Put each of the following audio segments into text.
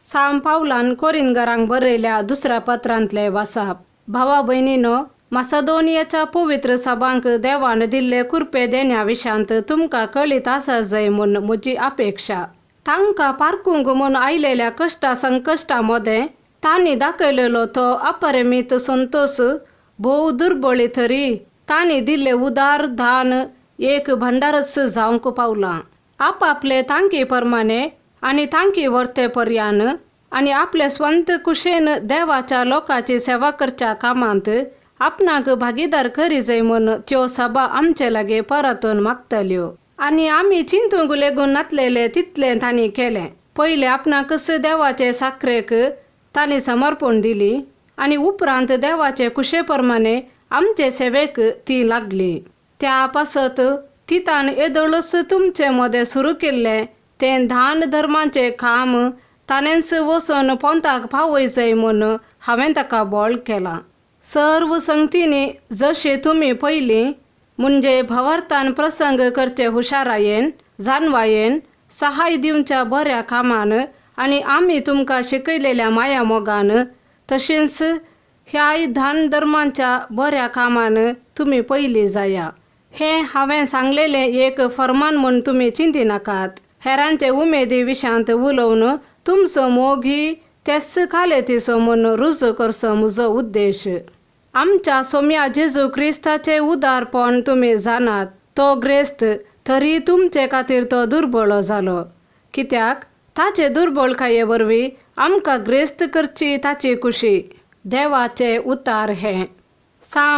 साम पावलान कोरिंगरांक बरयल्या दुसऱ्या पत्रांतले वाचप. भावा भयणीनो, मासेदोनियाच्या पवित्र सभांक देवान दिल्ले कृपे देण्या विशांत तुमकां कळीत आसा जय म्हूण म्हजी अपेक्षा. तांकां पारखूंक म्हूण आयलेल्या कश्टा संकश्टांमध्ये तांणी दाखयलेलो तो अपरिमीत संतोष भोव दुर्बळी तरी तांणी दिल्ले उदार दान एक भंडारच जावंक पावलां. आपापले तांकी प्रमाणे आनी तांकी वर्ते पर्यान आनी आपले स्वंत कुशेन देवाच्या लोकांची सेवा करच्या कामांत आपणाक भागीदार करी जाय म्हूण त्यो सभा आमचे लागी परतून मागतल्यो. आनी आमी चिंतूंक लेगून नातलेले तितले तांणी केलें. पयले आपणाक देवाचे साखरेक तांणी समर्पण दिली आनी उपरांत देवाचे कुशे प्रमाणे आमचे सेवेक ती लागली. त्या पासत तितान येदोळच तुमचे मदें सुरू केल्लें तें दान धर्माचें काम ताणेंच वचोन पोंताक पावय जाय म्हूण हांवें ताका बोळ केला. सर्व संगतींनी जशे तुमी पयलीं म्हणजे भवार्थान प्रसंग करचे हुशारायेन जाणवायेन सहाय दिवच्या बऱ्या कामान आनी आमी तुमकां शिकयलेल्या माया मोगान तशेंच ह्याय दान धर्माच्या बऱ्या कामान तुमी पयलीं जाया. हें हांवें सांगलेलें एक फर्मान म्हूण तुमी चिंती नाकात. हेरांचे उमेदी विशांत उलोवन तुमचो मोग ही तेच खालेतीचो म्हूण रुजू करचो म्हजो उद्देश. आमच्या सोम्या जेजू क्रिस्ताचें उदारपण तुमी जाणात. तो ग्रेस्त तरी तुमचे खातीर तो दुर्बळ जालो. कित्याक ताचे दुर्बळकाये वरवीं आमकां ग्रेस्त करची ताची खुशी. देवाचे उतार हें.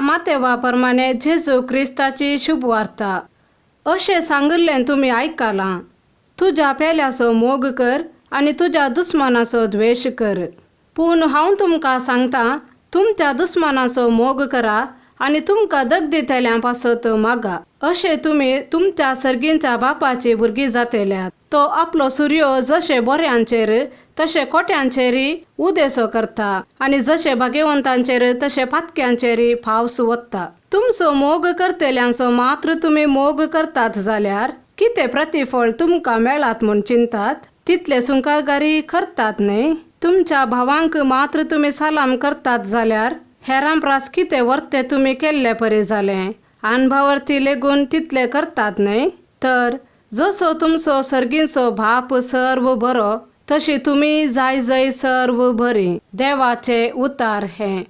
मातेवा प्रमाणे जेजू क्रिस्ताची शुभ वार्ता. अशें सांगिल्लें तुमी आयकलां. तुज्या पेल्याचो मोग कर आनी तुज्या दुस्मानाचो द्वेश कर. पूण हांव तुमकां सांगतां, तुमच्या दुस्मानाचो मोग करा आनी तुमकां दग दितल्यां पासत मागा. अशें तुमी तुमच्या सर्गींच्या बापाची भुरगीं जातल्यात. तो आपलो सूर्य जशे बऱ्यांचेर तशे खोट्यांचेरय उदेसो करता आनी जशे भाग्यवंतांचेर तशे पातक्यांचेरय पावस वत्ता. तुमचो मोग करतल्यांचो मात्र तुमी मोग करतात जाल्यार कितें प्रतिफळ तुमकां मेळात म्हूण चिंतात? तितले सुंकागारी करतात न्हय. तुमच्या भावांक मात्र तुमी सलाम करतात जाल्यार हेरां प्रास कितें वर्ते तुमी केल्ले परी जालें. अनभावर्ती लेगून तितले करतात न्हय. तर जसो तुमचो सर्गीचो बाप सर्व बरो तशी तुमी जाय जय सर्व बरी. देवाचे उतार हें.